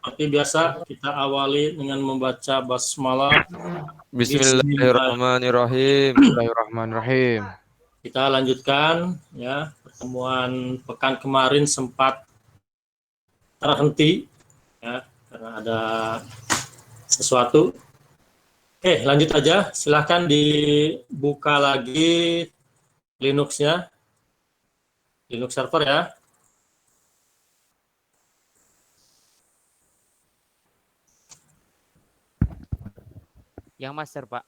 Seperti biasa, kita awali dengan membaca basmalah. Bismillah. Bismillahirrahmanirrahim. Bismillahirrahmanirrahim. Kita lanjutkan ya, pertemuan pekan kemarin sempat terhenti ya karena ada sesuatu. Oke, lanjut aja. Silahkan dibuka lagi Linux-nya, Linux server ya. Yang master, Pak.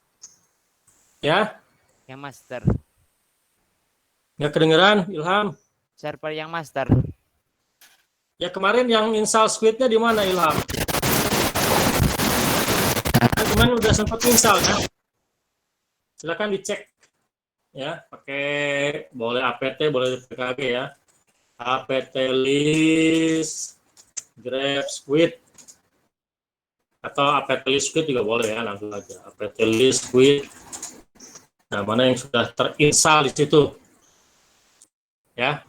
Ya, Yang master. nggak kedengeran, Ilham. Server yang master. Ya kemarin yang install Squid-nya di mana, Ilham? Kan kemarin udah sempat install kan? Silahkan dicek ya, pakai boleh apt, boleh pkg ya. Apt list grep squid atau apt list squid juga boleh ya, langsung aja apt list squid. Nah, mana yang sudah terinstall di situ ya.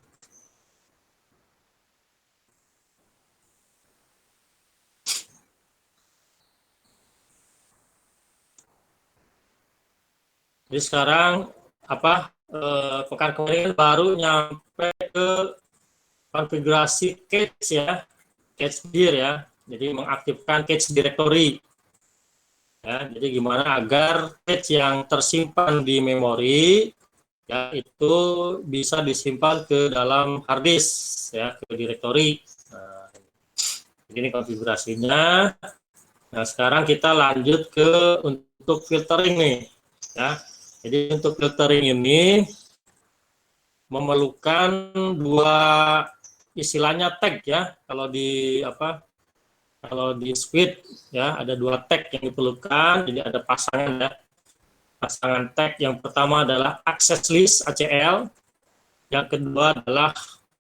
Jadi sekarang pekan kemarin baru nyampe ke konfigurasi cache ya, cache dir ya. Jadi mengaktifkan cache directory. Ya, jadi gimana agar cache yang tersimpan di memori ya itu bisa disimpan ke dalam hard disk ya, ke directory. Nah, ini konfigurasinya. Nah, sekarang kita lanjut ke untuk filtering nih ya. Jadi untuk filtering ini memerlukan dua istilahnya tag ya. Kalau di Squid ya ada dua tag yang diperlukan. Jadi ada pasangan ya. Pasangan tag yang pertama adalah access list ACL, yang kedua adalah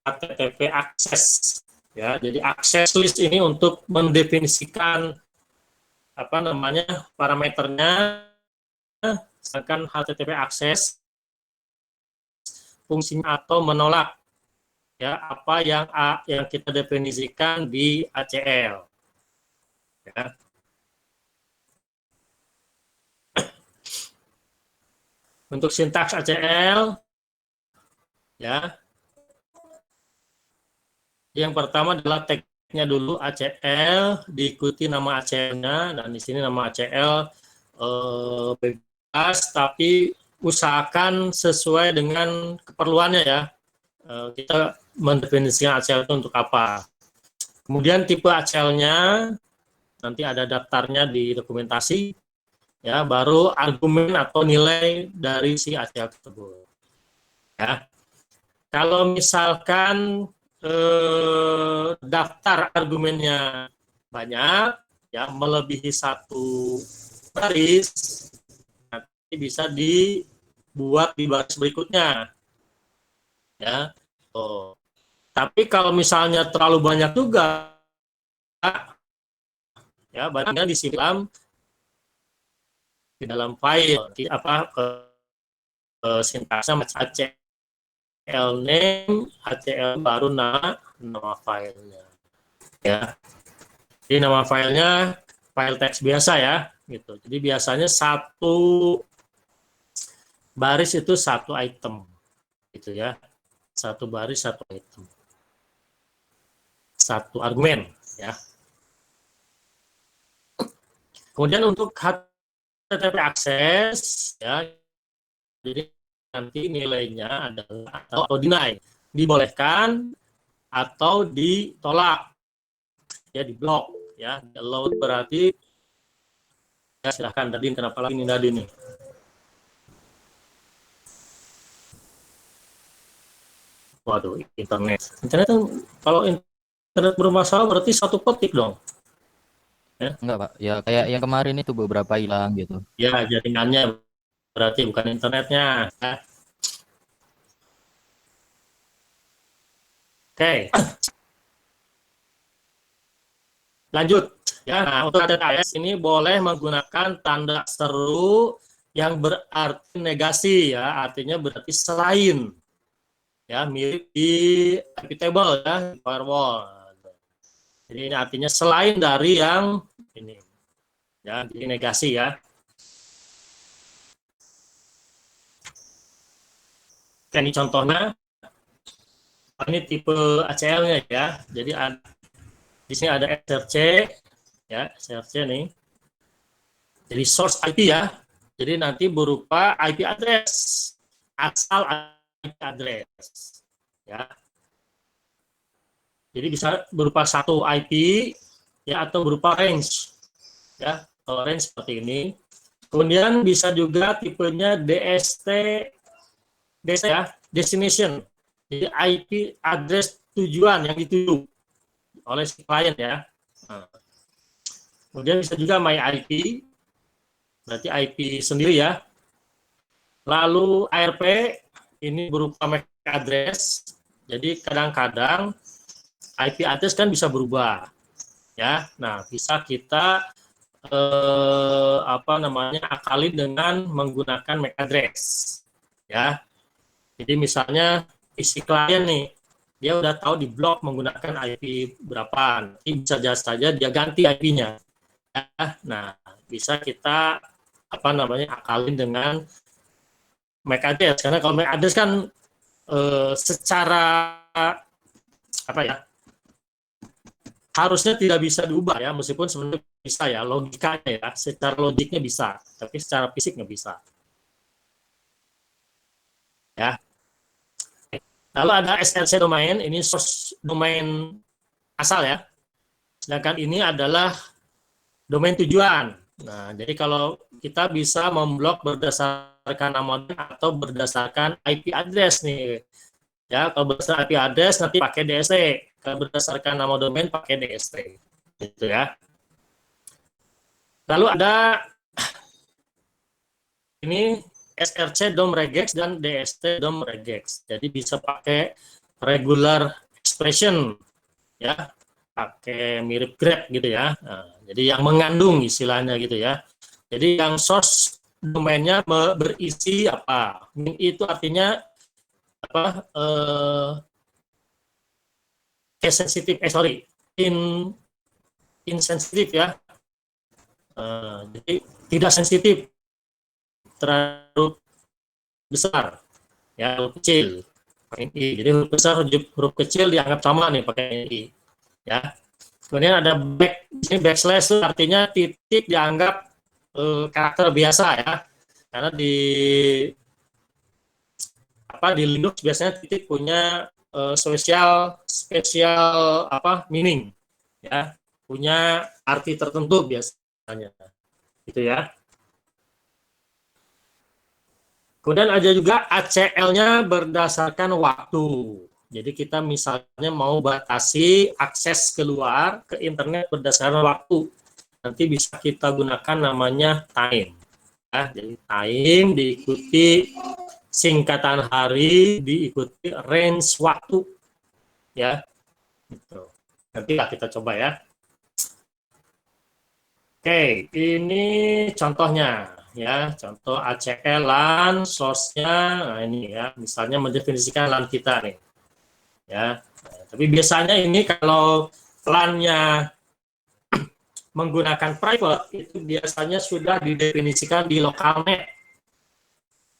HTTP access ya. Jadi access list ini untuk mendefinisikan parameternya, sedangkan HTTP access fungsinya atau menolak ya apa yang kita definisikan di ACL ya. Untuk sintaks ACL ya, yang pertama adalah tagnya dulu ACL diikuti nama ACL-nya, dan di sini nama ACL bebas tapi usahakan sesuai dengan keperluannya ya. Kita mendefinisikan ACL itu untuk apa. Kemudian tipe ACL-nya nanti ada daftarnya di dokumentasi ya, baru argumen atau nilai dari si ACL tersebut ya. Kalau misalkan daftar argumennya banyak ya, melebihi satu baris, nanti bisa dibuat di baris berikutnya ya. Tapi kalau misalnya terlalu banyak juga ya, barangnya disimpan di dalam file sintaksnya ACL name, ACL baru nama filenya ya. Jadi nama filenya file teks biasa ya gitu. Jadi biasanya satu baris itu satu item gitu ya. Satu baris satu item, satu argumen ya. Kemudian untuk HTTP access ya, jadi nanti nilainya adalah atau deny, dibolehkan atau ditolak ya, di blok ya. Allow berarti ya, silahkan Dadin, kenapa lagi nih Dadin nih? Waduh, internet kalau internet bermasalah berarti satu petik dong ya. Enggak, Pak. Ya kayak yang kemarin itu beberapa hilang gitu. Ya, jaringannya berarti bukan internetnya ya. Oke, lanjut ya. Nah, untuk HTTPS ini boleh menggunakan tanda seru yang berarti negasi ya, artinya berarti selain ya, mirip di IP table ya, di firewall. Jadi ini artinya selain dari yang ini. Ya, jadi negasi ya. Oke, ini contohnya. Ini tipe ACL-nya ya. Jadi di sini ada SRC ya, SRC nih. Jadi source IP ya. Jadi nanti berupa IP address, asal IP address ya. Jadi bisa berupa satu IP ya atau berupa range ya. Kalau range seperti ini. Kemudian bisa juga tipenya DST ya, destination. Jadi IP address tujuan yang dituju oleh si klien ya. Nah, kemudian bisa juga my IP, berarti IP sendiri ya. Lalu ARP ini berupa MAC address. Jadi kadang-kadang IP address kan bisa berubah ya. Nah, bisa kita akalin dengan menggunakan MAC address ya. Jadi misalnya isi klien nih, dia udah tahu di blok menggunakan IP berapa, nanti bisa saja dia ganti IP-nya ya. Nah, bisa kita akalin dengan MAC address, karena kalau MAC address kan secara harusnya tidak bisa diubah ya, meskipun sebenarnya bisa ya, logikanya ya, secara logiknya bisa, tapi secara fisik nggak bisa ya. Lalu ada SRC domain, ini source domain asal ya, sedangkan ini adalah domain tujuan. Nah, jadi kalau kita bisa memblok berdasarkan nama domain atau berdasarkan IP address nih. Ya, kalau berdasarkan IP address nanti pakai DST. Kalau berdasarkan nama domain pakai DST. Gitu ya. Lalu ada ini SRC DOM regex dan DST DOM regex. Jadi bisa pakai regular expression ya, pakai mirip grep gitu ya. Nah, jadi yang mengandung istilahnya gitu ya. Jadi yang source domainnya berisi apa? Itu artinya case sensitive, insensitif ya. Jadi tidak sensitif terlalu besar ya, huruf kecil pakai I. Jadi huruf besar huruf kecil dianggap sama nih pakai I ya. Kemudian ada ini backslash itu artinya titik dianggap karakter biasa ya, karena di Linux biasanya titik punya spesial meaning ya, punya arti tertentu biasanya gitu ya. Kemudian ada juga ACL-nya berdasarkan waktu. Jadi kita misalnya mau batasi akses keluar ke internet berdasarkan waktu, nanti bisa kita gunakan namanya time. Ya, jadi time diikuti singkatan hari, diikuti range waktu. Ya, gitu. Nanti kita coba ya. Oke, ini contohnya. Ya, contoh ACL LAN source-nya, nah ini ya, misalnya mendefinisikan LAN kita nih, ya. Nah, tapi biasanya ini kalau LAN-nya menggunakan private itu biasanya sudah didefinisikan di lokalnet,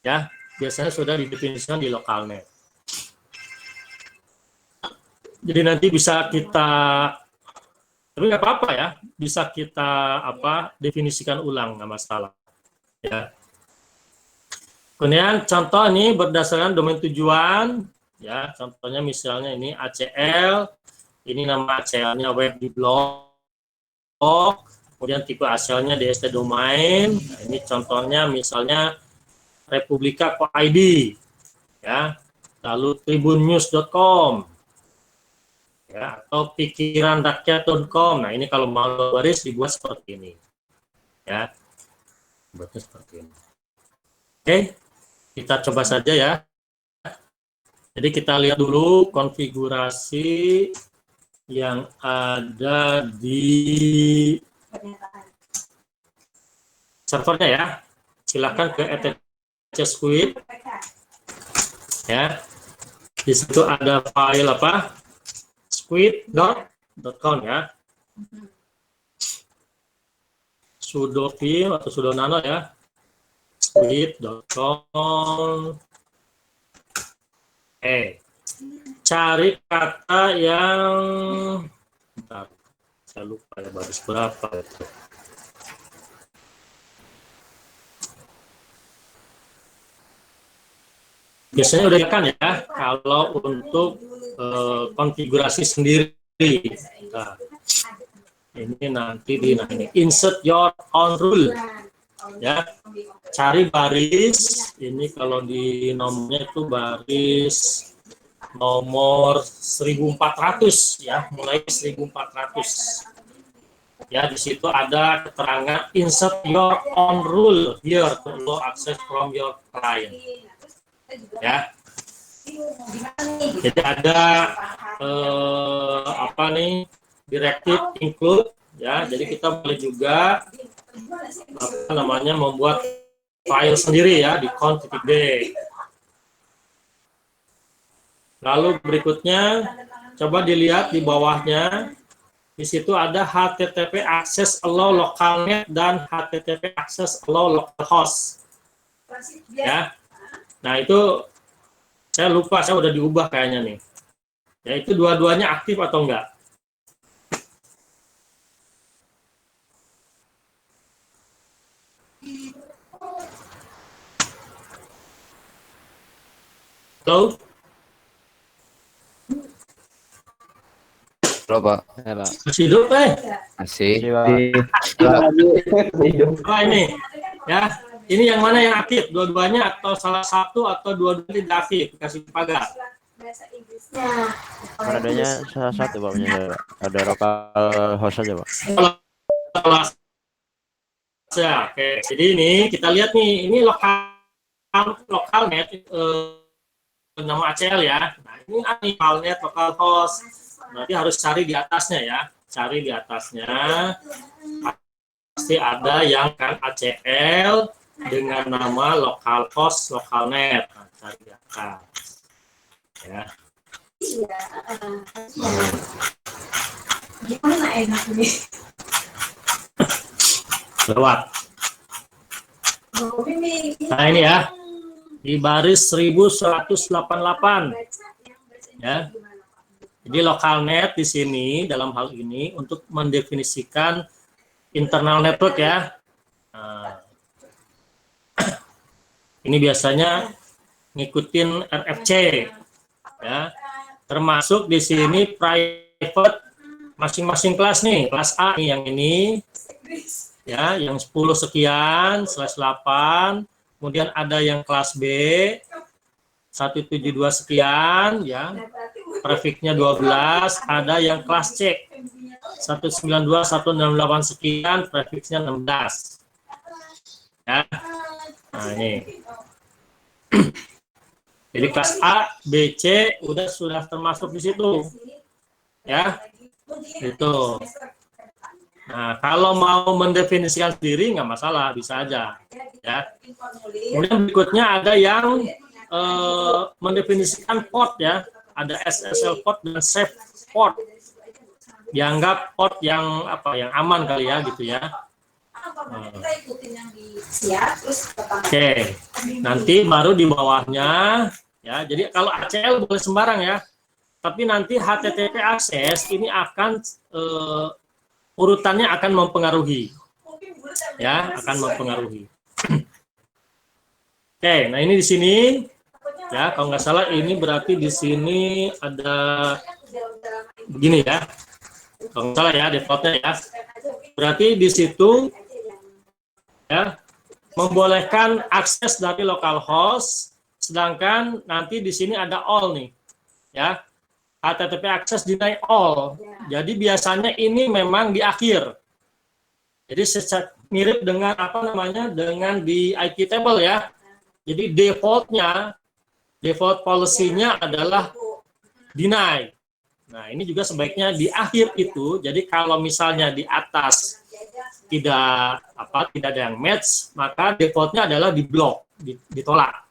ya, biasanya sudah didefinisikan di lokalnet. Jadi nanti bisa kita, tapi nggak apa-apa ya, bisa kita definisikan ulang, nggak masalah. Ya. Kemudian contoh ini berdasarkan domain tujuan, ya contohnya misalnya ini ACL, ini nama ACL-nya web di blog, kemudian tipe ACL-nya DST domain, nah, ini contohnya misalnya republika.id, ya, lalu tribunnews.com, ya, atau pikiranrakyat.com. Nah ini kalau mau baris dibuat seperti ini, ya. Buatnya seperti ini. Oke, kita coba saja ya. Jadi kita lihat dulu konfigurasi yang ada di servernya ya. Silakan ke etc squid. Ya. Di situ ada file squid.com ya. sudo vim atau sudo nano ya, squid.com. Cari kata yang, bentar, saya lupa ya baris berapa itu. Biasanya udah kan ya kalau untuk konfigurasi sendiri. Nah, ini nanti di ini insert your own rule ya, cari baris ini, kalau di nomornya itu baris nomor 1400 ya, mulai 1400 ya. Di situ ada keterangan insert your own rule here to allow access from your client ya. Jadi ada apa nih, directive include ya, jadi kita boleh juga apa namanya membuat file sendiri ya di conf.d. Lalu berikutnya coba dilihat di bawahnya, di situ ada HTTP access allow localnet dan HTTP access allow localhost ya. Nah itu saya lupa, saya udah diubah kayaknya nih ya, itu dua-duanya aktif atau enggak. Halo? Halo Pak. Masih hidup Masih. Nah, ini ya, ini yang mana yang aktif, dua-duanya atau salah satu atau dua-duanya tidak aktif, kasih pagar. Adanya salah satu Pak, ada lokal host aja Pak. Ya, oke. Jadi ini kita lihat nih, ini lokalnet nama ACL ya. Nah, ini lokalnet localhost. Berarti harus cari di atasnya ya. Cari di atasnya. Pasti ada yang kan ACL dengan nama localhost localnet. Nah, cari di atas. Ya. Gimana enak nih? Lewat. Nah ini ya, di baris 1188 ya. Jadi lokalnet di sini dalam hal ini untuk mendefinisikan internal network ya. Nah, ini biasanya ngikutin RFC ya. Termasuk di sini private masing-masing kelas nih, kelas A nih yang ini ya, yang 10 sekian /8, kemudian ada yang kelas B 172 sekian ya, prefiknya 12, ada yang kelas C 192 168 sekian, prefiksnya 16 ya. Nah ini jadi kelas A, B, C sudah termasuk di situ ya, itu. Nah, kalau mau mendefinisikan sendiri nggak masalah, bisa aja ya. Kemudian berikutnya ada yang mendefinisikan port ya, ada SSL port dan safe port. Dianggap port yang apa, yang aman kali ya gitu ya. Oke, nanti baru di bawahnya ya. Jadi kalau ACL boleh sembarang ya, tapi nanti HTTP akses ini akan urutannya akan mempengaruhi ya, akan mempengaruhi. Oke, nah ini di sini ya, kalau nggak salah ini berarti di sini ada begini ya, kalau nggak salah ya defaultnya ya, berarti di situ ya membolehkan akses dari localhost, sedangkan nanti di sini ada all nih ya, HTTP access deny all. Jadi biasanya ini memang di akhir. Jadi mirip dengan apa namanya, dengan di IP table ya. Jadi default policy-nya adalah deny. Nah, ini juga sebaiknya di akhir itu. Jadi kalau misalnya di atas tidak ada yang match, maka default-nya adalah di block, ditolak.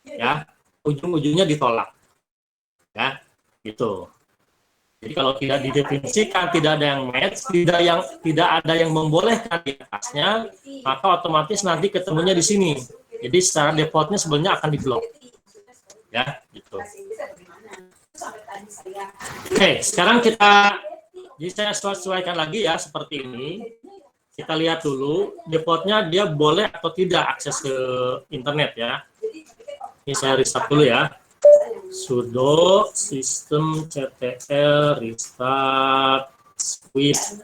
Ya, ujung-ujungnya ditolak. Ya, gitu. Jadi kalau tidak didefinisikan, tidak ada yang match, tidak ada yang membolehkan di atasnya, maka otomatis nanti ketemunya di sini. Jadi secara defaultnya sebenarnya akan di-block. Ya, gitu. Oke, sekarang jadi saya sesuaikan lagi ya seperti ini. Kita lihat dulu defaultnya dia boleh atau tidak akses ke internet ya. Ini saya restart dulu ya. Sudo systemctl restart switch.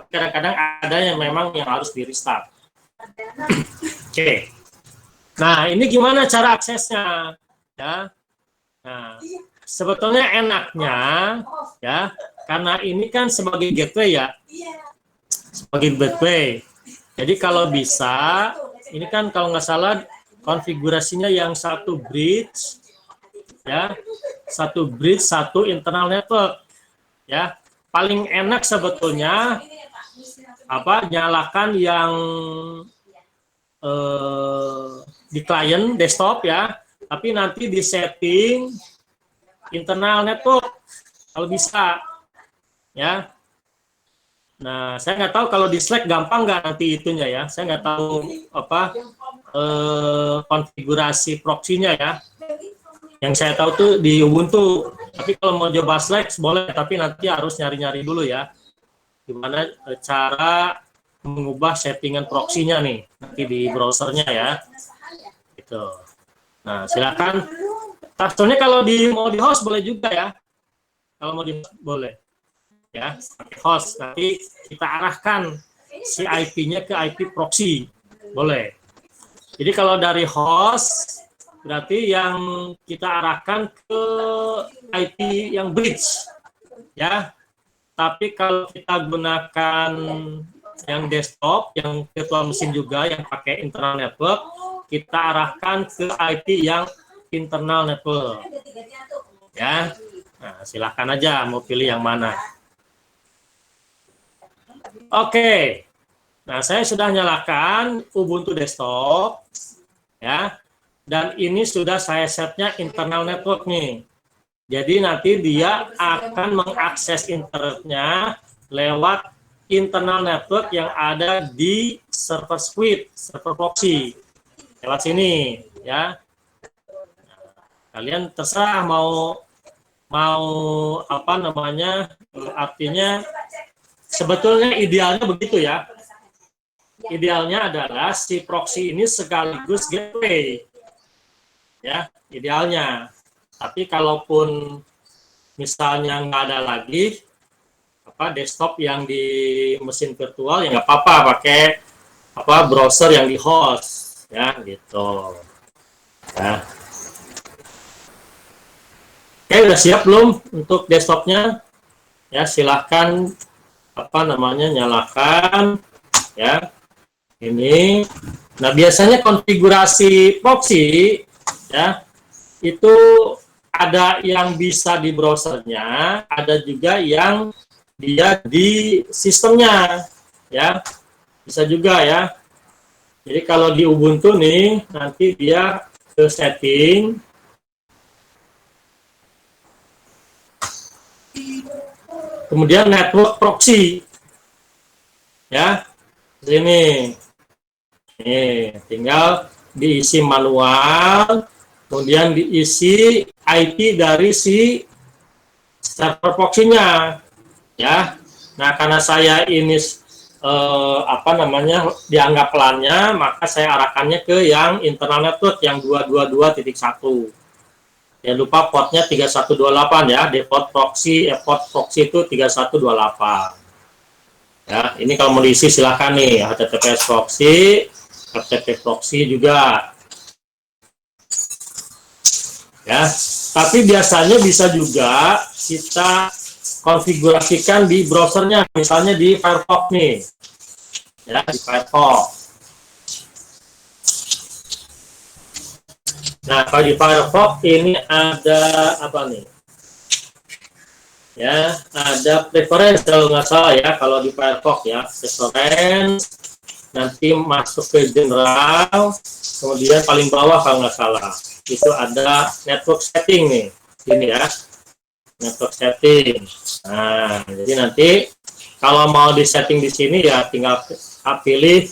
Kadang-kadang ada yang memang yang harus di restart. Oke. Nah, ini gimana cara aksesnya? Ya. Nah, sebetulnya enaknya ya, karena ini kan sebagai gateway ya. Sebagai gateway. Jadi kalau bisa, ini kan kalau nggak salah konfigurasinya yang satu bridge ya. Satu bridge, satu internal network. Ya. Paling enak sebetulnya nyalakan yang di klien desktop ya, tapi nanti di setting internal network kalau bisa ya. Nah, saya nggak tahu kalau di Slack gampang nggak nanti itunya ya. Saya nggak tahu konfigurasi proxy-nya ya. Yang saya tahu tuh di Ubuntu. Tapi kalau mau coba Slack boleh, tapi nanti harus nyari-nyari dulu ya. Gimana cara mengubah settingan proxy-nya nih nanti di browsernya ya. Gitu. Nah, silakan. Soalnya kalau mau di host boleh juga ya. Kalau mau di host boleh. Ya, pakai host. Nanti kita arahkan si IP-nya ke IP proxy. Boleh. Jadi kalau dari host berarti yang kita arahkan ke IP yang bridge. Ya. Tapi kalau kita gunakan yang desktop, yang virtual mesin juga, yang pakai internal network, kita arahkan ke IP yang internal network. Ya, nah, silahkan aja mau pilih yang mana. Oke, nah saya sudah nyalakan Ubuntu desktop, ya, dan ini sudah saya setnya internal network nih. Jadi nanti dia akan mengakses internetnya lewat internal network yang ada di server suite, server proxy. Lewat sini, ya. Kalian terserah mau artinya sebetulnya idealnya begitu ya. Idealnya adalah si proxy ini sekaligus gateway. Ya, idealnya. Tapi kalaupun misalnya nggak ada lagi desktop yang di mesin virtual, ya nggak apa-apa pakai browser yang di host ya gitu. Ya. Oke, udah siap belum untuk desktopnya? Ya, silahkan nyalakan ya. Ini. Nah, biasanya konfigurasi proxy ya itu ada yang bisa di browsernya, ada juga yang dia di sistemnya ya. Bisa juga ya. Jadi kalau di Ubuntu nih nanti dia ke setting, kemudian network proxy ya, sini nih tinggal diisi manual, kemudian diisi IP dari si server proxy-nya ya. Nah, karena saya ini dianggap LAN-nya, maka saya arahkannya ke yang internal network yang 222.1. Ya, lupa portnya 3128 ya, default proxy, port proxy itu 3128. Ya, ini kalau mau diisi silahkan nih, HTTPS proxy, FTP proxy juga. Ya, Tapi biasanya bisa juga kita konfigurasikan di browsernya, misalnya di Firefox nih, ya di Firefox. Nah, kalau di Firefox ini ada apa nih? Ya, ada preference kalau nggak salah ya, kalau di Firefox ya, preference, nanti masuk ke general, kemudian paling bawah kalau nggak salah, itu ada network setting nih, ini ya, network setting. Nah, jadi nanti kalau mau di setting di sini ya tinggal pilih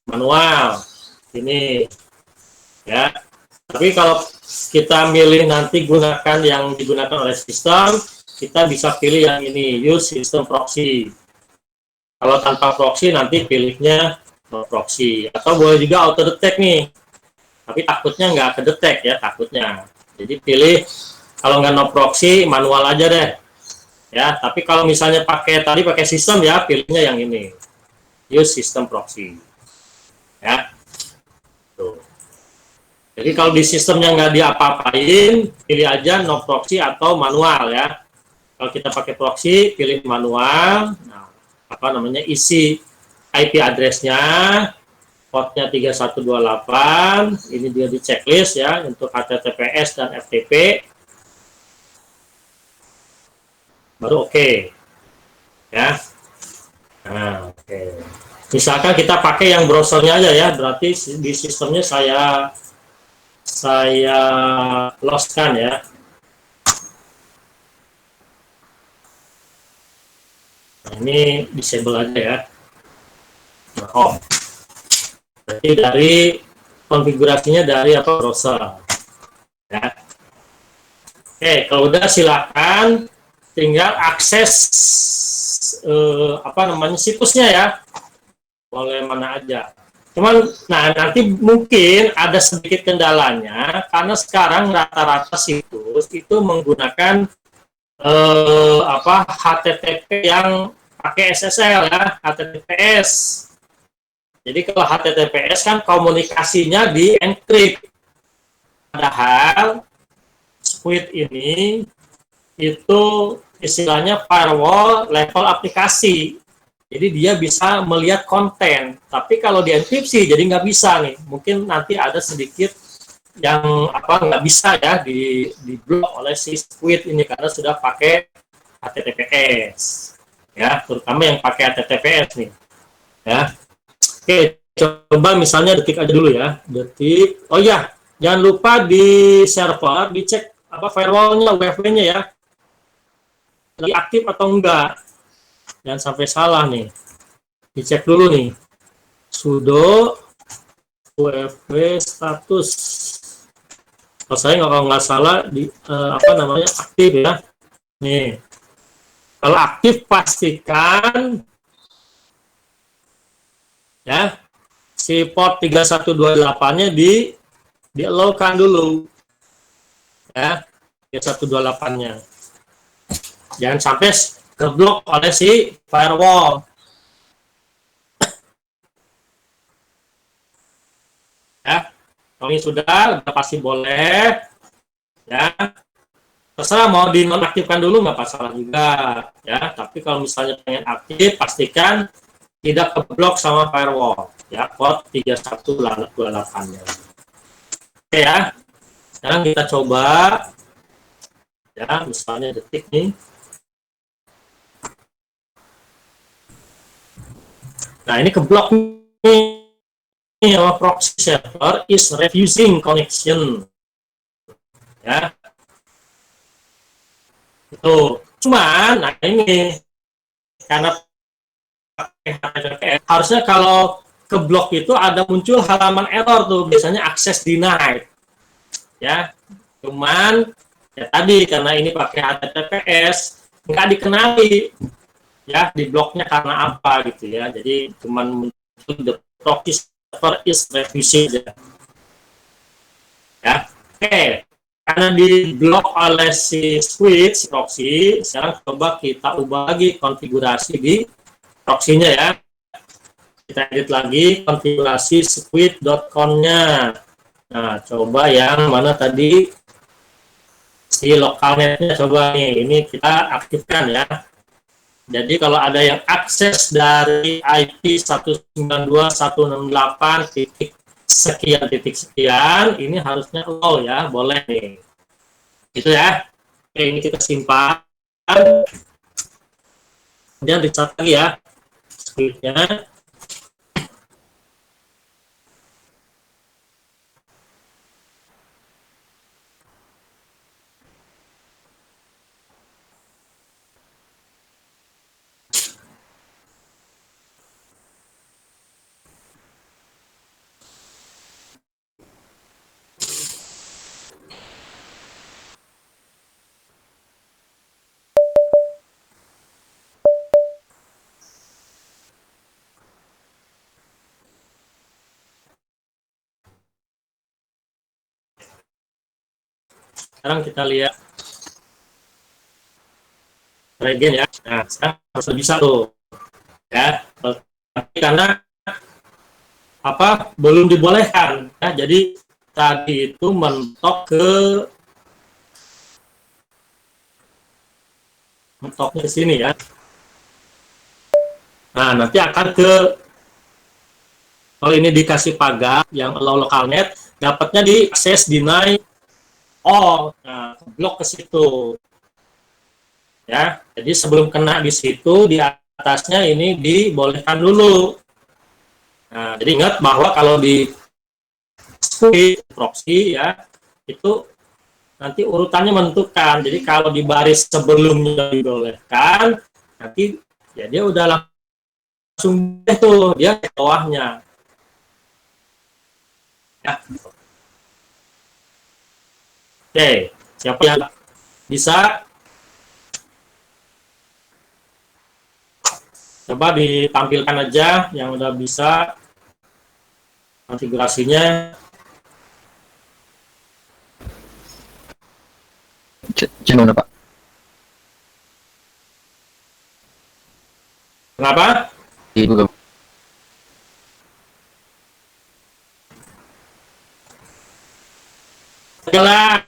manual, ini ya. Tapi kalau kita milih nanti gunakan yang digunakan oleh sistem, kita bisa pilih yang ini, use system proxy. Kalau tanpa proxy nanti pilihnya no proxy, atau boleh juga auto detect nih, tapi takutnya nggak kedetek ya, takutnya. Jadi pilih, kalau nggak no proxy manual aja deh ya. Tapi kalau misalnya pakai sistem ya, pilihnya yang ini, use system proxy ya. Tuh. Jadi kalau di sistemnya nggak diapa-apain, pilih aja no proxy atau manual ya. Kalau kita pakai proxy, pilih manual. Nah, apa namanya, isi IP address-nya, portnya 3128. Ini dia di checklist ya untuk HTTPS dan FTP. Baru oke. Ya. Nah, oke. Misalkan kita pakai yang browsernya aja ya, berarti di sistemnya saya lostkan ya. Nah, ini disable aja ya. Nah, off. Berarti dari konfigurasinya dari apa, browser. Ya. Oke, kalau udah silakan tinggal akses apa namanya, situsnya ya. Boleh mana aja. Cuman, nah nanti mungkin ada sedikit kendalanya karena sekarang rata-rata situs itu menggunakan apa, HTTP yang pakai SSL ya, HTTPS. Jadi kalau HTTPS kan komunikasinya di encrypt. Padahal Squid ini itu istilahnya firewall level aplikasi. Jadi dia bisa melihat konten. Tapi kalau di enkripsi jadi nggak bisa nih. Mungkin nanti ada sedikit yang apa, nggak bisa ya di blok oleh si Squid ini karena sudah pakai HTTPS ya, terutama yang pakai HTTPS nih ya. Oke, coba misalnya detik aja dulu ya, detik. Oh ya, jangan lupa di server dicek apa firewallnya, WFW-nya ya, lagi aktif atau enggak, jangan sampai salah nih, dicek dulu nih, sudo WFW status. Kalau saya nggak salah di apa namanya, aktif ya. Nih, kalau aktif pastikan ya si port 3128-nya di allow-kan dulu ya, 3128-nya. Jangan sampai terblok oleh si firewall. Ya. Kalau ini sudah pasti boleh ya, terserah mau dinonaktifkan dulu nggak masalah juga ya, tapi kalau misalnya pengen aktif pastikan tidak keblok sama firewall ya, port 3128-nya. Oke ya, sekarang kita coba ya, misalnya detik nih. Nah ini keblok nih, our proxy server is refusing connection ya, itu cuman nah ini karena HTTPS harusnya kalau keblok itu ada muncul halaman error tuh, biasanya access denied ya, cuman ya tadi karena ini pakai HTTPS nggak dikenali ya di bloknya karena apa gitu ya, jadi cuman muncul the proxy server is refusing ya. Oke, karena di blok oleh si switch proxy, sekarang coba kita ubah lagi konfigurasi di proxy-nya ya. Kita edit lagi konfigurasi squid.com-nya. Nah, coba yang mana tadi, si lokalnetnya coba nih, ini kita aktifkan ya. Jadi kalau ada yang akses dari IP 192.168 titik sekian, ini harusnya low ya, boleh nih. Itu ya. Oke, ini kita simpan. Kemudian restart lagi ya scriptnya. Sekarang kita lihat regen ya. Nah, sekarang harus bisa tuh ya. Tapi karena apa belum dibolehkan ya, jadi tadi itu mentoknya ke sini ya. Nah, nanti akan ke, kalau ini dikasih pagar yang allow lokalnet, dapatnya di akses deny all. Nah, blok ke situ. Ya, jadi sebelum kena di situ, di atasnya ini dibolehkan dulu. Nah, jadi ingat bahwa kalau di proxy ya, itu nanti urutannya menentukan. Jadi kalau di baris sebelumnya dibolehkan, nanti ya dia udah langsung tuh dia ke bawahnya. Ya. Oke, siapa yang bisa? Coba ditampilkan aja yang udah bisa konfigurasinya. Channel Pak. Kenapa? Di Google. Jalan.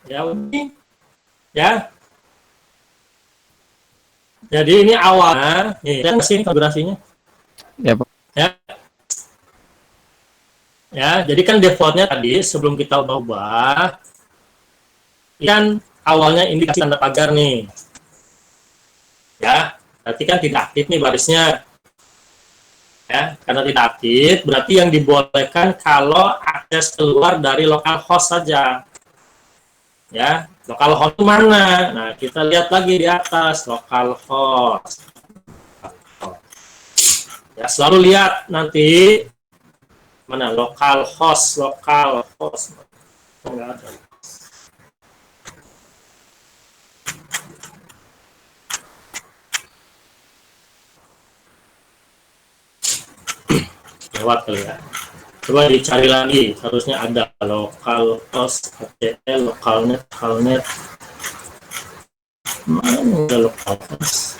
Ya udah. Ya. Jadi ini awalnya, nih, dan sini konfigurasinya. Ya Pak. Ya. Ya, jadi kan defaultnya tadi sebelum kita ubah, kan awalnya indikasi tanda pagar nih. Ya, berarti kan tidak aktif nih barisnya. Ya, karena tidak aktif, berarti yang dibolehkan kalau akses keluar dari localhost saja. Ya, localhost mana? Nah, kita lihat lagi di atas localhost. Ya, selalu lihat nanti mana localhost. Enggak ada. Lewat kali ya. Coba dicari lagi, harusnya ada localhost, localnet. Mana ada localhost?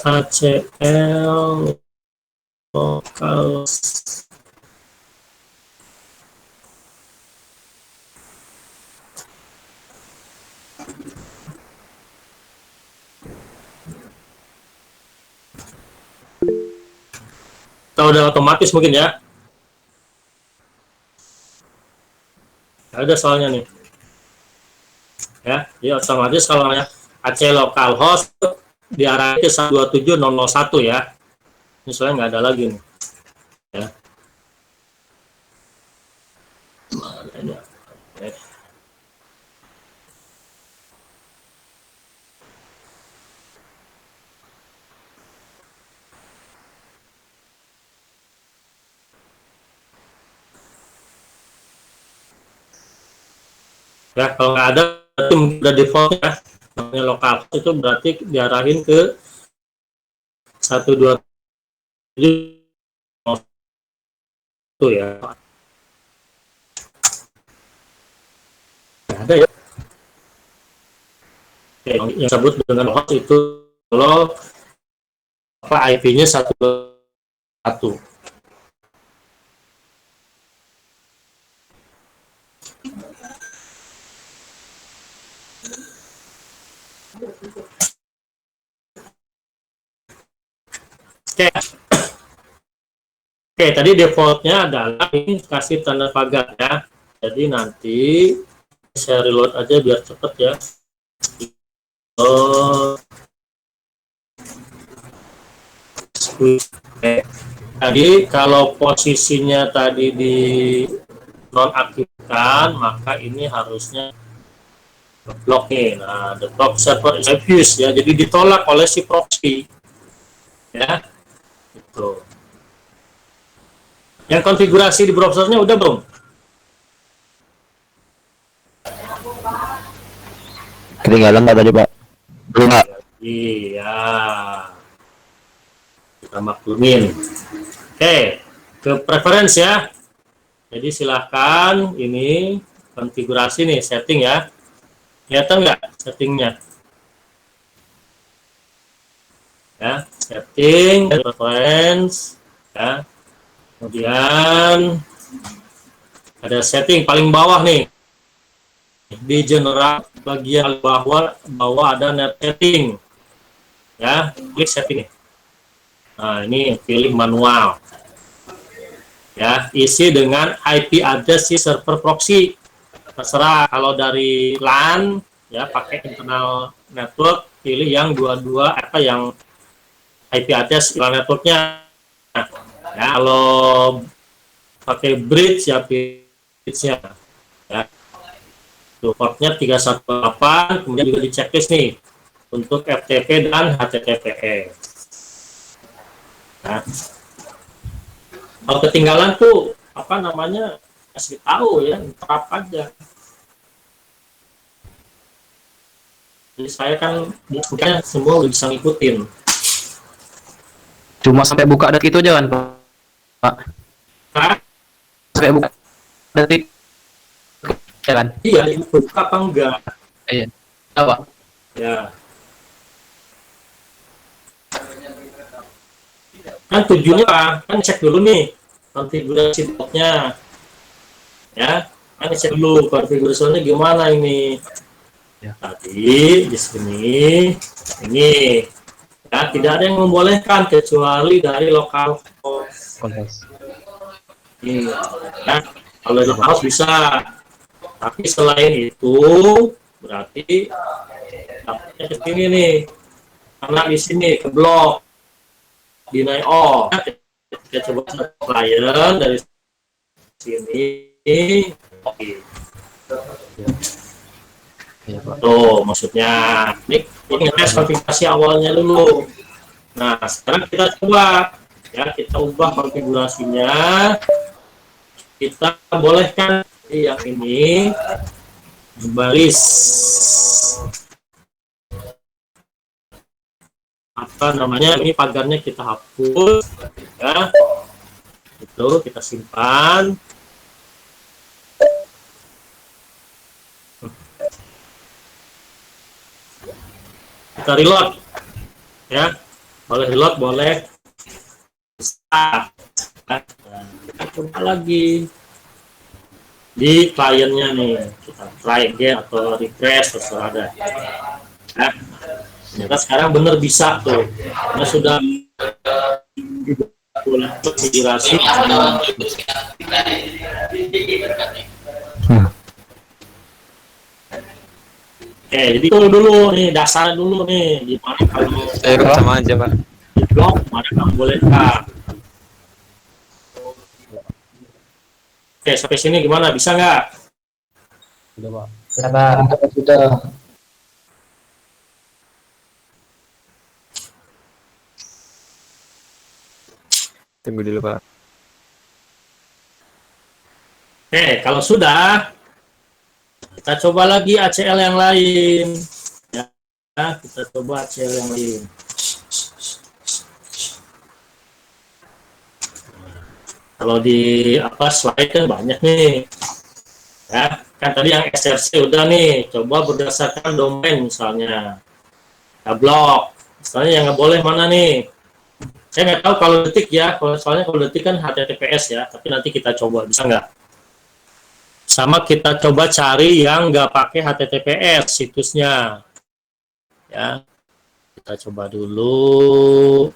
ACL localhost. Kalau udah otomatis mungkin ya. Ada soalnya nih. Ya, jadi otomatis kalau ya AC localhost diarahin ke 127.001 ya. Ini soalnya nggak ada lagi nih. Ya. Ya, kalau nggak ada berarti udah default ya. Namanya localhost itu berarti diarahin ke 127.001 ya. Nggak ada ya. Oke, yang disebut dengan host itu kalau apa IP-nya 1. Oke. Oke, tadi defaultnya adalah ini kasih tanda pagar ya. Jadi nanti saya reload aja biar cepet ya. Oke. Tadi kalau posisinya tadi di nonaktifkan, maka ini harusnya blok nih. Nah, the block server is abused ya. Jadi ditolak oleh si proxy. Ya. Itu. Yang konfigurasi di browsernya udah belum? Ketinggalan nggak tadi Pak? Belum Pak. Iya. Kita maklumin. Oke, ke preference ya. Jadi silahkan ini konfigurasi nih, setting ya. Kelihatan nggak settingnya? Ya, setting, preference, ya. Kemudian ada setting paling bawah nih. Di general bagian bawah ada net setting. Ya, klik setting. Nah, ini pilih manual. Ya, isi dengan IP address si server proxy. Terserah kalau dari LAN ya pakai internal network, pilih yang 22 apa yang IP address LAN networknya. Ya, kalau pakai bridge ya bridge-nya ya. Portnya 318, kemudian juga di checklist nih untuk FTP dan HTTPS. Nah, kalau ketinggalan tuh apa namanya kasih tahu ya, terap aja. Jadi saya kan bukannya semua udah bisa ngikutin. Cuma sampai buka detik itu aja kan, Pak? Nah, Sampai buka detik ya kan? iya, ini buka apa enggak? Iya. Apa? Ya. Kan tujuannya apa? Kan cek dulu nih konfigurasi bloknya. Ya, kan cek dulu konfigurasinya gimana ini. Ya. Tadi di sini ini ya tidak ada yang membolehkan kecuali dari lokal host. Ini ya, kalau di host bisa. Tapi selain itu berarti dapatnya ke sini nih. Karena di sini ke blok deny all. Kita coba client dari sini. Oke. Iya, Pak. Tuh maksudnya ini tes konfigurasi awalnya dulu. Nah sekarang kita coba ya, kita ubah konfigurasinya, kita bolehkan yang ini baris apa namanya, ini pagarnya kita hapus ya, itu kita simpan. Kita reload ya, boleh reload, boleh bisa. Kita coba lagi di kliennya nih, kita try again atau refresh terserah ada ya. Ternyata sekarang bener bisa tuh, karena sudah konfigurasi. Oke, jadi itu dulu nih, dasarnya dulu nih, gimana kalau Sama aja, Pak. di blok, mana nggak boleh Kak. Oke, sampai sini gimana? Bisa nggak? Sudah. Tunggu dulu, Pak. Oke, kalau sudah, kita coba lagi ACL yang lain. Ya, kita coba ACL yang lain. Kalau di apa slide kan banyak nih. Ya, kan tadi yang SRC udah nih, coba berdasarkan domain misalnya. Kita blok. Misalnya yang nggak boleh mana nih? Saya nggak tahu kalau detik ya, soalnya kalau detik kan HTTPS ya, tapi nanti kita coba, bisa nggak? Sama kita coba cari yang nggak pakai HTTPS situsnya, ya. Kita coba dulu.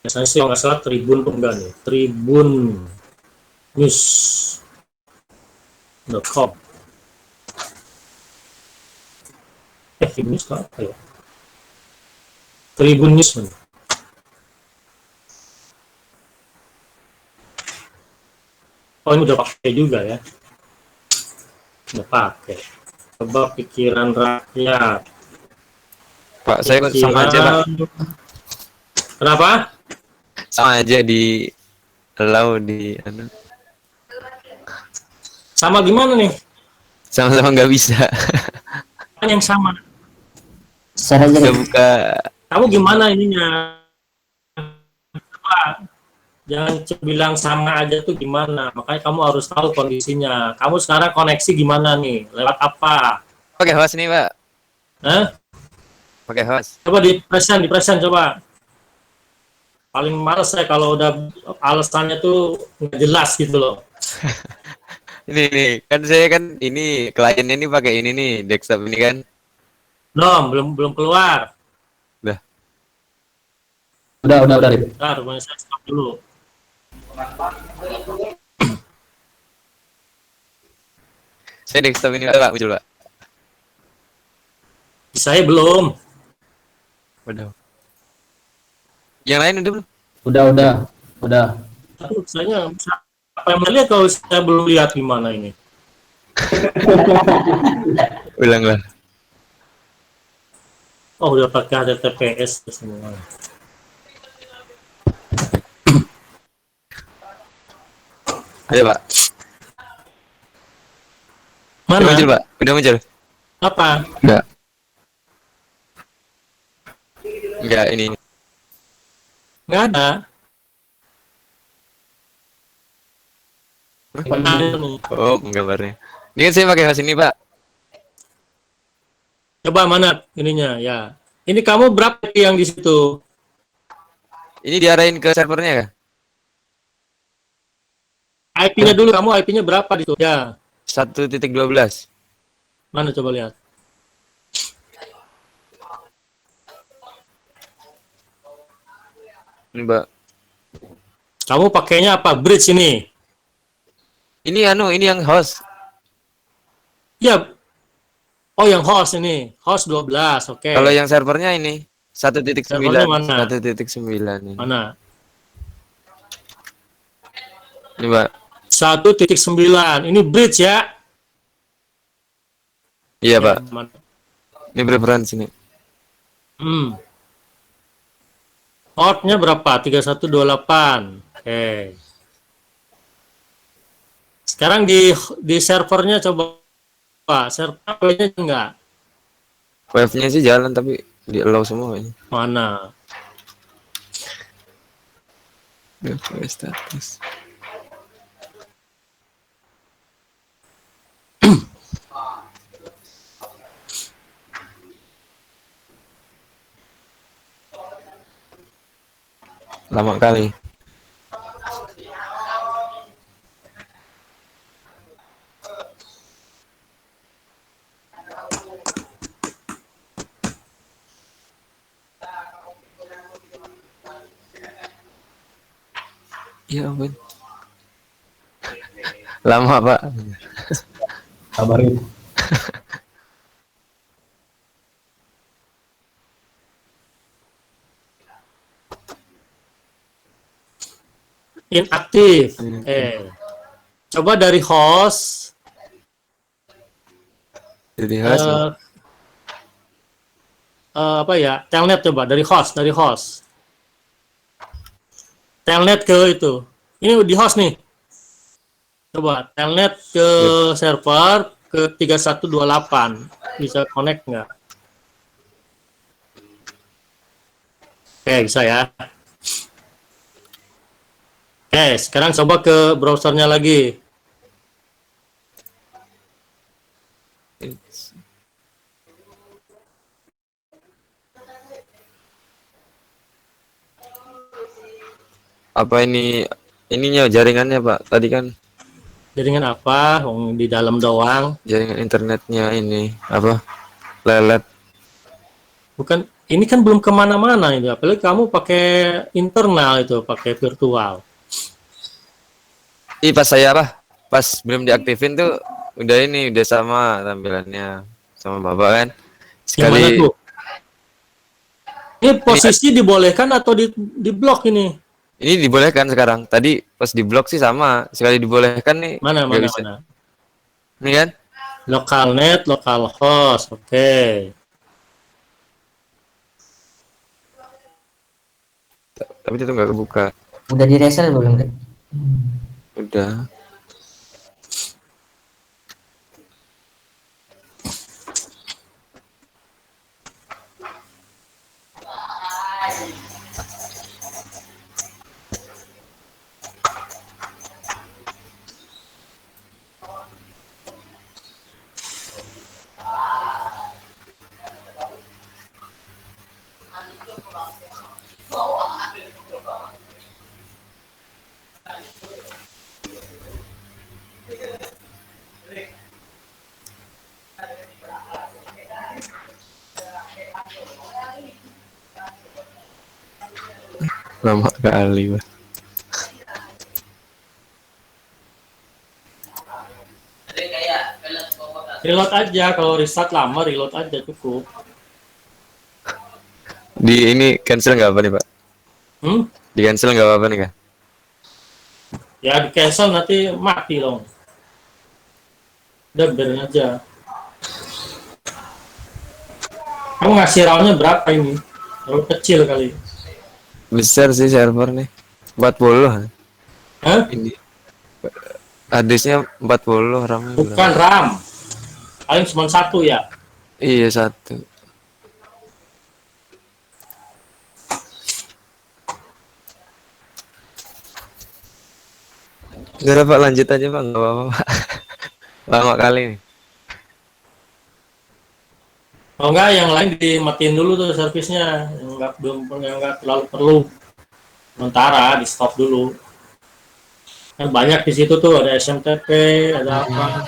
Biasanya sih kalau nggak salah Tribun tuh enggak nih, Tribun News.com. Tribun News apa ya? Tribun News. Oh, ini udah pakai juga ya. Udah pakai. Coba pikiran rakyat. Pak, saya sama aja, Pak. Kenapa? Sama aja di allow di anu. Sama gimana nih? Sama-sama nggak bisa. Yang sama. Saya aja Nggak nih. buka. Kamu gimana ininya? Apa? Jangan bilang sama aja tuh gimana. Makanya kamu harus tahu kondisinya. Kamu sekarang koneksi gimana nih? Lewat apa? Pakai host nih, Pak. Hah? Pakai host. Coba di present coba. Paling males saya kalau udah alasannya tuh nggak jelas gitu loh. Ini nih, kan saya kan ini kliennya ini pakai ini nih, desktop ini kan. Belum keluar. Udah, Rip. Bentar, saya stop dulu. Saya desktop ini Pak, muncul, Pak. Saya belum. Udah. Yang lain udah belum? Udah. Aduh, saya apa yang melihat kalau saya belum lihat gimana ini? Ulang lah. Oh, udah pakai HTTPS semua. Ayo, Pak. Udah Mana? muncul, Pak. Udah muncul. Apa? Enggak ini. Nggak ada. Mana nih? Oh, gambarnya. Ini kan saya pakai host ini, Pak. Coba mana ininya ya. Ini kamu berapa yang di situ? Ini diarahin ke servernya kah? IP-nya dulu, kamu IP-nya berapa di situ? Ya. 1.12. Mana coba lihat. Ini, Pak. Kamu pakainya apa? Bridge ini. Ini ini yang host. Ya. Oh, yang host ini. Host 12. Oke. Kalau yang servernya ini 1.9. Servernya mana? 1.9 ini. Mana? Ini, Pak. 1.9. Ini bridge ya. Iya, Pak. Mana? Ini preferensi nih. Portnya berapa? 3128. Oke. Sekarang di servernya coba. Servernya enggak. Wave-nya sih jalan tapi di allow semua ini. Mana? Wave status. Lama kali. Ya ampun. Lama, Pak. Kabarin. Inaktif. Coba dari host. Jadi host. Apa ya? Telnet coba dari host. Telnet ke itu. Ini di host nih. Coba telnet ke server ke 3128. Bisa connect nggak? Oke, bisa ya. Oke, sekarang coba ke browsernya lagi. Apa ini ininya jaringannya Pak? Tadi kan Jaringan apa? Di dalam doang. jaringan internetnya ini apa? Lelet. Bukan, ini kan belum kemana-mana ini. Apalagi kamu pakai internal itu, pakai virtual. Pas saya apa? Pas belum diaktifin tuh udah ini udah sama tampilannya sama Bapak kan. Yang mana Sekali tuh? Ini posisi dibolehkan atau di blok ini? ini dibolehkan sekarang. Tadi pas di blok sih sama. Sekali dibolehkan nih Mana, nggak mana, bisa. mana? Ini kan? Lokalnet, localhost. Oke. Tapi itu nggak kebuka. Udah di reset belum, Dek? Udah. Lama kali, Pak. Reload aja. Kalau restart lama, reload aja cukup. Di ini cancel nggak apa nih, Pak? Hmm? Di cancel nggak apa-apa nih, Kak? Ya di cancel nanti mati dong. Udah biarin aja. Kamu ngasih RAM-nya berapa ini? Terlalu kecil kali. Besar sih server nih. 40. Hah? Ini hadisnya 40 RAM-nya Bukan berapa? RAM. Paling cuma satu ya. Iya, satu. Gak ada Pak, lanjut aja Pak, nggak apa-apa Pak. Lama kali nih. Kalau enggak yang lain dimatiin dulu tuh servisnya. Yang enggak terlalu perlu. Sementara di stop dulu. Kan banyak di situ tuh, ada SMTP, ada apa.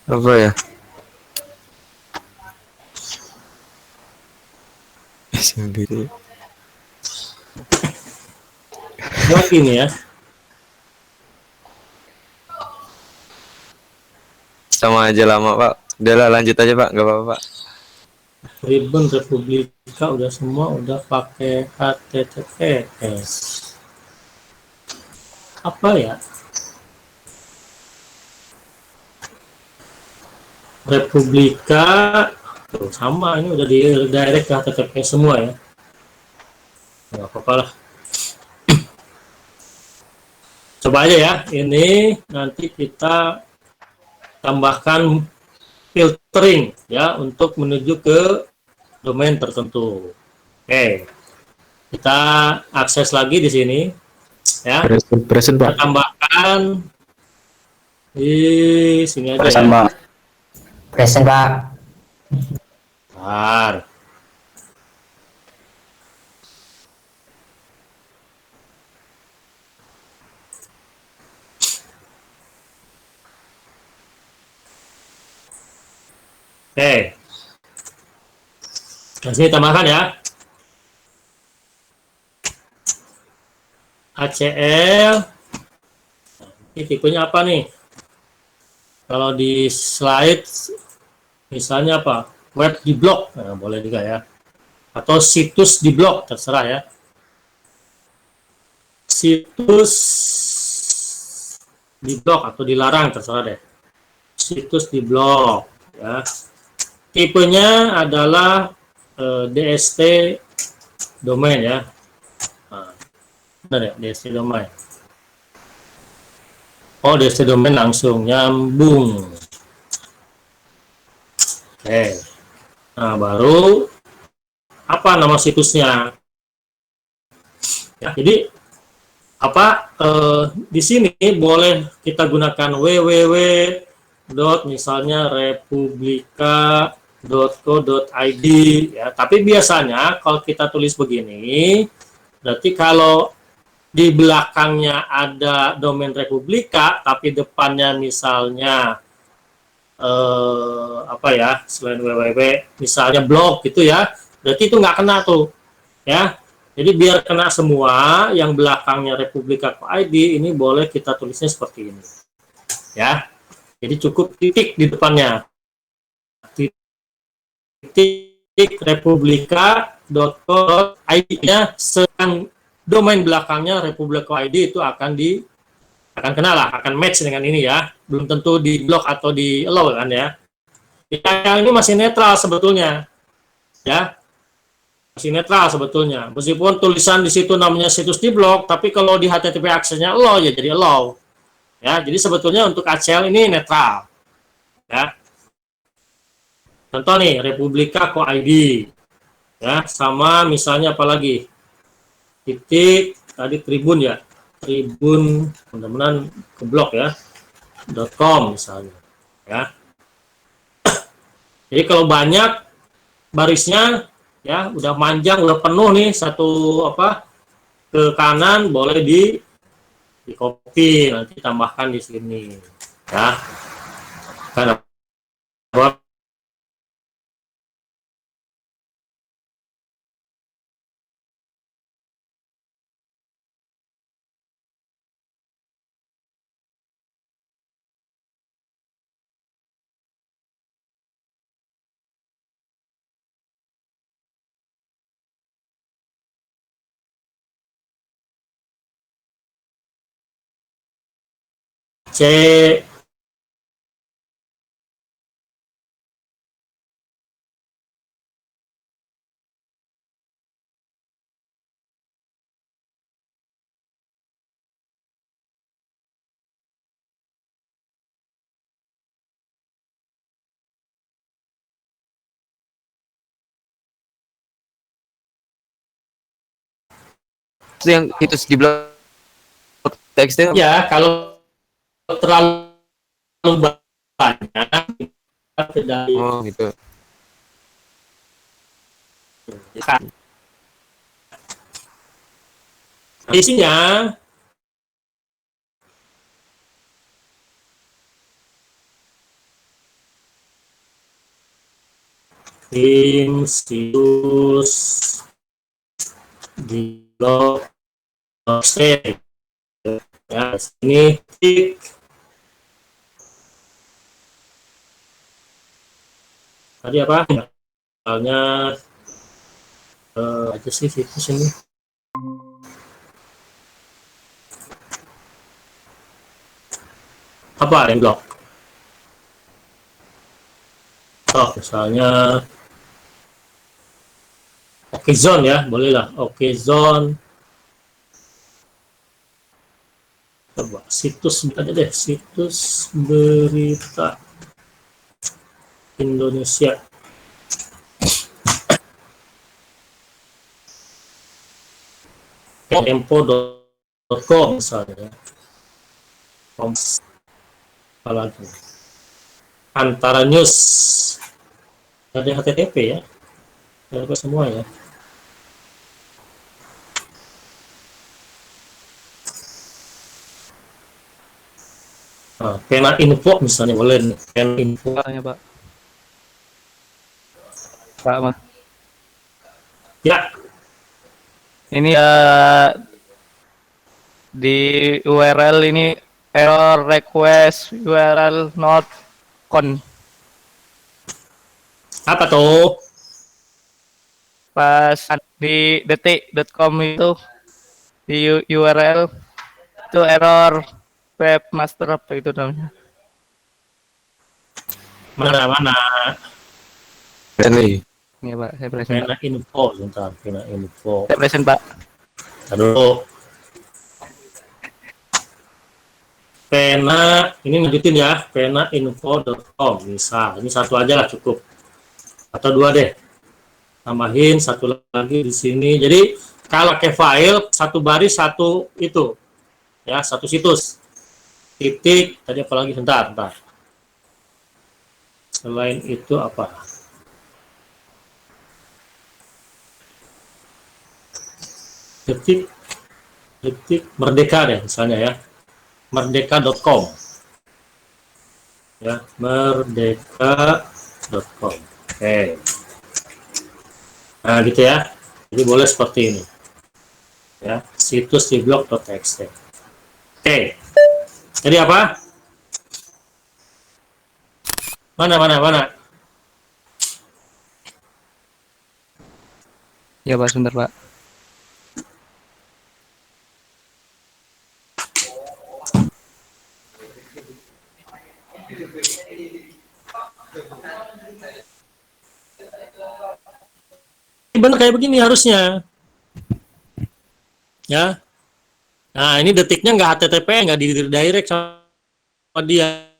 Apa ya? Sendiri. Lagi nih ya. Sama aja lama Pak. Udah lah, lanjut aja Pak, nggak apa-apa Pak. Ribbon Republika udah semua udah pakai HTTPS. Apa ya? Republika tuh, sama ini udah di direct ke HTTPS semua ya. Nggak apa-apa lah. Coba aja ya. Ini nanti kita tambahkan filtering ya untuk menuju ke domain tertentu. Oke, kita akses lagi di sini ya. Present, Kita Pak. tambahkan di sini aja Present, ya. Pak. Present, Pak. Bentar. Oke. Di sini tambahkan ya. ACL. Ini tipenya apa nih? Kalau di slide misalnya apa? Web di blok. Nah, boleh juga ya. Atau situs di blok, terserah ya. Situs di blok atau dilarang, terserah deh. Situs di blok ya. Tipenya adalah DST domain ya. Nah, benar ya, DST domain. Oh, DST domain langsung nyambung. Oke. Nah, baru apa nama situsnya. Ya, jadi di sini boleh kita gunakan www misalnya republika.co.id ya. Tapi biasanya kalau kita tulis begini, berarti kalau di belakangnya ada domain Republika, tapi depannya misalnya selain www, misalnya blog gitu ya, berarti itu nggak kena tuh ya. Jadi biar kena semua, yang belakangnya republika.id ini boleh kita tulisnya seperti ini ya. Jadi cukup titik di depannya, titik republika.co.id nya, sedang domain belakangnya republika.id itu akan kena lah, akan match dengan ini ya. Belum tentu di block atau di allow kan ya. Yang ini masih netral sebetulnya ya, masih netral sebetulnya. Meskipun tulisan di situ namanya situs di blok, tapi kalau di HTTP aksesnya allow ya jadi allow. Ya, jadi sebetulnya untuk ACL ini netral. Ya. Contoh nih, republika.co.id. Ya, sama misalnya apalagi? Titik tadi tribun ya. Tribun, mudah-mudahan ke blok ya. .com misalnya. Ya. Jadi kalau banyak barisnya ya udah panjang, udah penuh nih satu ke kanan, boleh di copy, nanti tambahkan di sini ya. Karena C Itu yang situs di blog tekstil. ya, kalau terlalu banyak kita tidak Oh gitu. isinya tim situs di blog ya, ini tadi apa misalnya aja sih situs ini apa yang blog, misalnya Okezone ya, bolehlah Okezone. Coba situs aja deh, situs berita Indonesia. Tempo.com misalnya. Apalagi Antara News, ada HTTP ya, ada semua ya. Nah, pena info misalnya boleh nih, pena info. Ya, Pak. Pak, Mas. Ya, Ini di URL ini error request URL not con. apa tuh? Pas di detik.com itu di URL itu error webmaster apa itu namanya. Mana? Ini. Ini Pak, saya present. Pena info, sebentar, pena info. Saya present Pak. Aduh. Pena, ini lanjutin ya, penainfo.com misal. Ini satu aja lah cukup. atau 2 deh. Tambahin satu lagi di sini. Jadi kalau pakai file satu baris satu itu ya, satu situs. Titik tadi apa lagi, bentar. Selain itu apa? Detik Merdeka deh misalnya ya. Merdeka.com. Ya, merdeka.com. Oke. Nah, gitu ya. Jadi boleh seperti ini. Ya, situs di blog.txt. Oke. Jadi apa? Mana? Ya Pak, sebentar Pak. Bener kayak begini harusnya. Ya. Nah, ini detiknya nggak HTTP, nggak di redirect sama dia.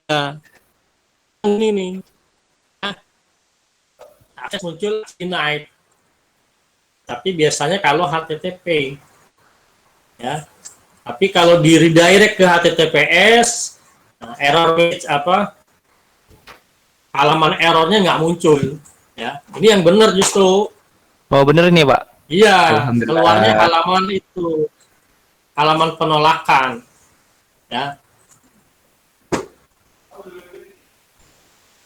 Ini nih. Nah, akses muncul denied. Tapi biasanya kalau HTTP. Ya. Tapi kalau di redirect ke HTTPS, nah, error page apa? Halaman errornya nggak muncul. Ya. Ini yang benar justru. Oh bener ini Pak. Iya, Alhamdulillah. keluarnya halaman itu. Halaman penolakan. Ya.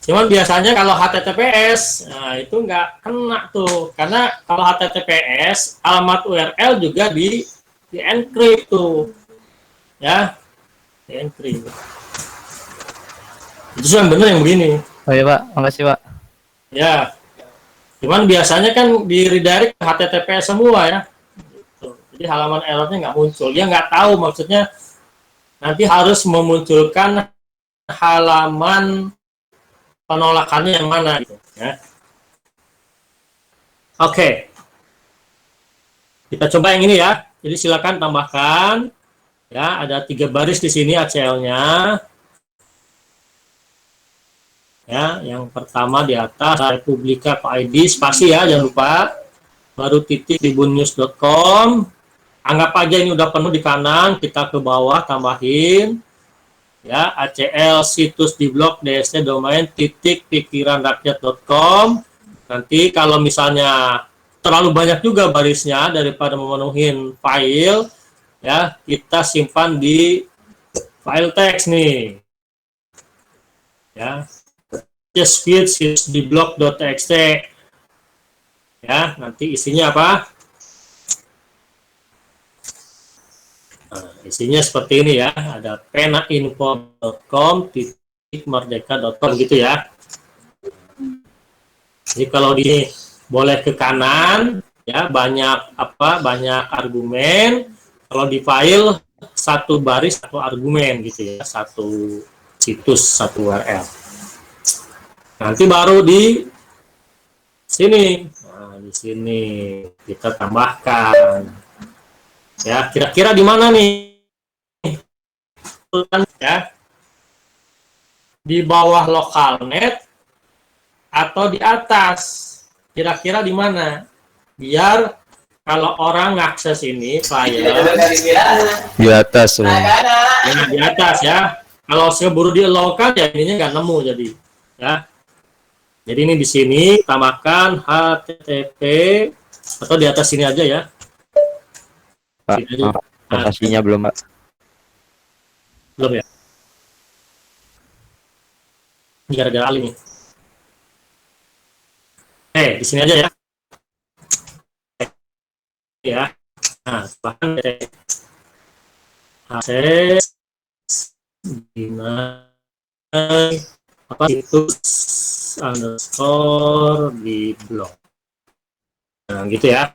Cuman biasanya kalau HTTPS, nah itu nggak kena tuh, karena kalau HTTPS alamat URL juga di encrypt tuh, ya, di encrypt. Itu yang bener yang begini, Oh ya Pak, makasih Pak. ya. Cuman biasanya kan di redirect ke HTTPS semua ya, gitu. Jadi halaman errornya nggak muncul, dia nggak tahu maksudnya nanti harus memunculkan halaman penolakannya yang mana gitu ya. Oke. Kita coba yang ini ya. Jadi silakan tambahkan ya, ada 3 baris di sini ACL-nya. Ya, yang pertama di atas Republika ID spasi ya, jangan lupa. Baru titik tribunnews.com. Anggap aja ini udah penuh di kanan, kita ke bawah tambahin ya, ACL situs di blog DST domain titik pikiranrakyat.com. Nanti kalau misalnya terlalu banyak juga barisnya daripada memenuhi file ya, kita simpan di file teks nih ya, just feed situs di blog.txt ya. Nanti isinya apa? Nah, isinya seperti ini ya, ada penainfo.com titik merdeka.com gitu ya. Jadi kalau di boleh ke kanan ya, banyak argumen. Kalau di file satu baris satu argumen gitu ya, satu situs satu URL. Nanti baru di sini. Nah, di sini kita tambahkan ya, kira-kira di mana nih ya, di bawah lokalnet atau di atas, kira-kira di mana biar kalau orang ngakses ini file Di atas. ya, di atas ya. Kalau seburu di lokal ya ininya nggak nemu jadi ya. Jadi ini di sini tambahkan HTTP atau di atas sini aja ya. Pak, maaf, presentasinya belum Pak. Belum ya? Gara-gara Ali nih. Di sini aja ya. Ya. Nah, bahkan akses dimana apa situs underscore di blog. Nah, gitu ya.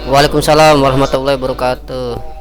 Waalaikumsalam warahmatullahi wabarakatuh.